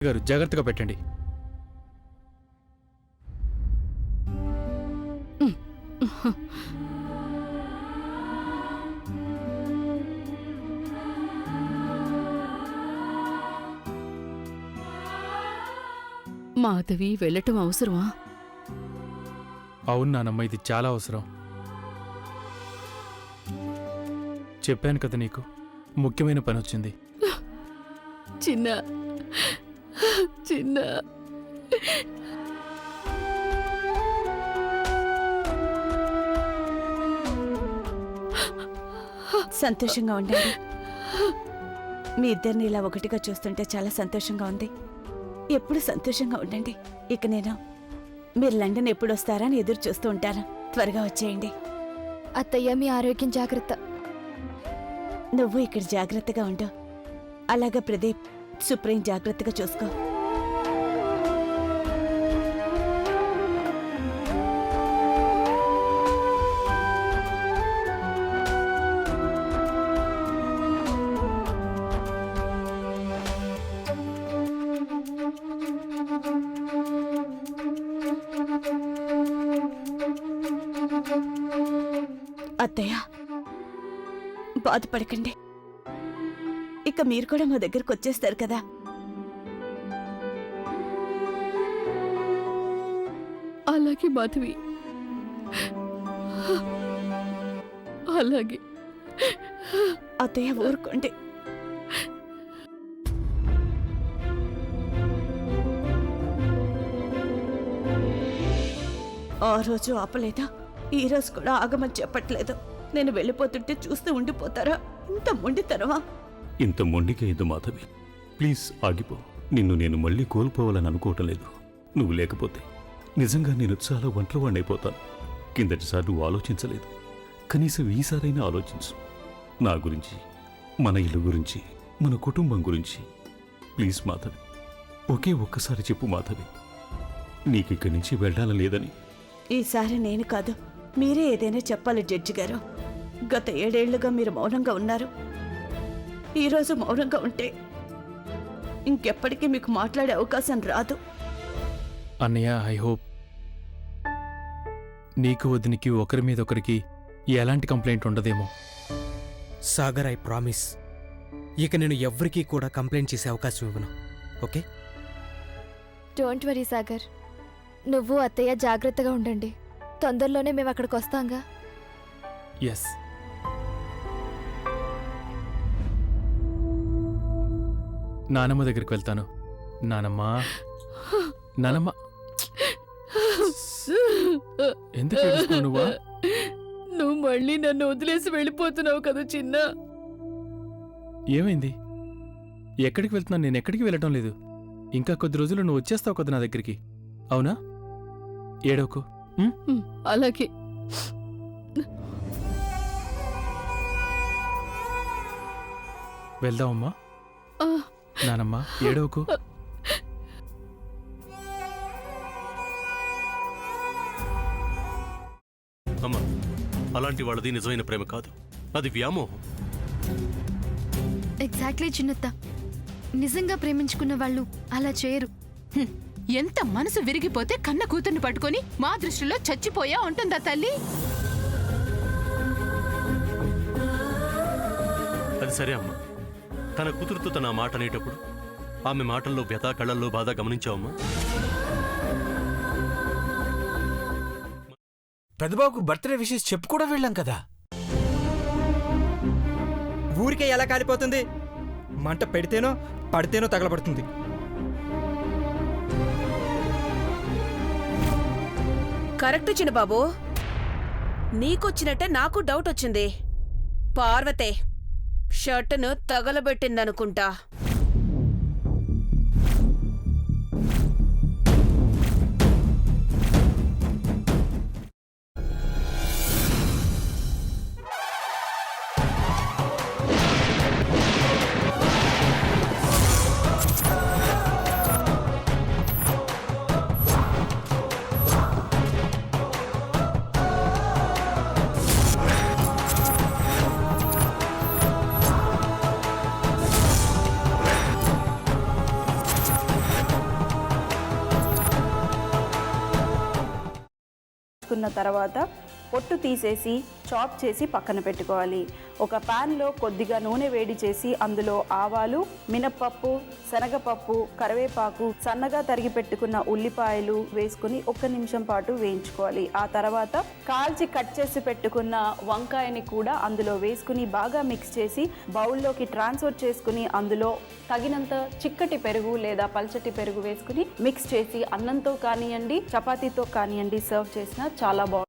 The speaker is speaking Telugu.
గారు జాగ్రత్తగా పెట్టండి. మాధవి వెళ్ళటం అవసరమా? అవును నానమ్మ, ఇది చాలా అవసరం. చెప్పాను కదా నీకు, ముఖ్యమైన పని వచ్చింది. చిన్న చిన్న సంతోషంగా ఉండండి. మీ ఇద్దరిని ఇలా ఒకటిగా చూస్తుంటే చాలా సంతోషంగా ఉంది. ఎప్పుడు సంతోషంగా ఉండండి. ఇక నేను మీరు లండన్ ఎప్పుడు వస్తారా అని ఎదురు చూస్తూ ఉంటాను. త్వరగా వచ్చేయండి. అత్తయ్య, మీ ఆరోగ్యం జాగ్రత్త. నువ్వు ఇక్కడ జాగ్రత్తగా ఉండు. అలాగా ప్రదీప్, సుప్రీం జాగ్రత్తగా చూసుకో. అత్తయ్య, బాధపడకండి. ఇక మీరు కూడా మా దగ్గరకు వచ్చేస్తారు కదా. అలాగే మాధవి, అలాగే. అత్తయ్య ఊరుకోండి. ఆ రోజు ఆపలేదా? ఈ రోజు కూడా ఆగమని చెప్పట్లేదు. నేను వెళ్ళిపోతుంటే చూస్తూ ఉండిపోతారా? ఇంత మొండితనమా? ఇంత మొండికేయద్దు మాధవి, ప్లీజ్ ఆగిపో. నిన్ను నేను మళ్ళీ కోల్పోవాలని అనుకోవటం లేదు. నువ్వు లేకపోతే నిజంగా నేను చాలా ఒంటరివాణ్ణైపోతాను. కిందటిసారి నువ్వు ఆలోచించలేదు, కనీసం ఈసారైనా ఆలోచించు. నా గురించి, మన ఇల్లు గురించి, మన కుటుంబం గురించి. ప్లీజ్ మాధవి, ఒకే ఒక్కసారి చెప్పు మాధవి, నీకు ఇక్కడి నుంచి వెళ్ళాలని లేదని. ఈసారి నేను కాదు, మీరే ఏదైనా చెప్పాలి జడ్జి గారు. గత 7 ఏళ్లుగా మీరు మౌనంగా ఉన్నారు. ఈరోజు మౌనంగా ఉంటే ఇంకెప్పటికీ మీకు మాట్లాడే అవకాశం రాదు. అన్నయ్య, ఐ హోప్ నీకు వదినికి ఒకరి మీద ఒకరికి ఎలాంటి కంప్లైంట్ ఉండదేమో. సాగర్, ఐ ప్రామిస్, ఇక నేను ఎవ్వరికీ కూడా కంప్లైంట్ చేసే అవకాశం ఇవ్వను. ఓకే? డోంట్ వరీ సాగర్, నువ్వు అత్తయ్య జాగ్రత్తగా ఉండండి. తొందరలోనే మేము అక్కడికి వస్తాంగా. ఎస్. నానమ్మ దగ్గరికి వెళ్తాను. నానమ్మ, నానమ్మ, ఎందుకు ఏడుస్తున్నావు నువ్వా? నువ్వు మళ్ళీ నన్ను వదిలేసి వెళ్ళిపోతున్నావు కదా చిన్న. ఏమైంది? ఎక్కడికి వెళ్తున్నాను? నేను ఎక్కడికి వెళ్ళటం లేదు. ఇంకా కొద్ది రోజులు నువ్వు వచ్చేస్తావు కదా నా దగ్గరికి, అవునా? ఏడవకు. అలాగే. వెళ్దామమ్మా. నానమ్మ, ఏడవకు. అమ్మా, అలాంటి వాళ్ళది నిజమైన ప్రేమ కాదు, అది వ్యామోహం. ఎగ్జాక్ట్లీ చిన్నత్త, నిజంగా ప్రేమించుకున్న వాళ్ళు అలా చేయరు. ఎంత మనసు విరిగిపోతే కన్న కూతుర్ని పట్టుకొని మా దృష్టిలో చచ్చిపోయా ఉంటుందా తల్లి? అది సరే అమ్మా, తన కూతురుతో తన మాట అనేటప్పుడు ఆమె మాటల్లో వ్యథ, కళ్ళల్లో బాధ గమనించావమ్మా? పెద్దబాబుకు బర్త్డే విషెస్ చెప్పు కూడా వెళ్ళాం కదా. ఊరికే ఎలా కాలిపోతుంది? మంట పెడితేనో పడితేనో తగలబడుతుంది. కరెక్ట్ చిన్నబాబు, నీకొచ్చినట్టే నాకు డౌట్ వచ్చింది. పార్వతే షర్టును తగలబెట్టిందనుకుంటా. తీసుకున్న తర్వాత పొట్టు తీసేసి చాప్ చేసి పక్కన పెట్టుకోవాలి. ఒక ప్యాన్లో కొద్దిగా నూనె వేడి చేసి అందులో ఆవాలు, మినప్పప్పు, శనగపప్పు, కరివేపాకు, సన్నగా తరిగి పెట్టుకున్న ఉల్లిపాయలు వేసుకుని 1 నిమిషం పాటు వేయించుకోవాలి. ఆ తర్వాత కాల్చి కట్ చేసి పెట్టుకున్న వంకాయని కూడా అందులో వేసుకుని బాగా మిక్స్ చేసి బౌల్లోకి ట్రాన్స్ఫర్ చేసుకుని అందులో తగినంత చిక్కటి పెరుగు లేదా పల్చటి పెరుగు వేసుకుని మిక్స్ చేసి అన్నంతో కానివ్వండి, చపాతీతో కానివ్వండి సర్వ్ చేసినా చాలా బాగుంటుంది.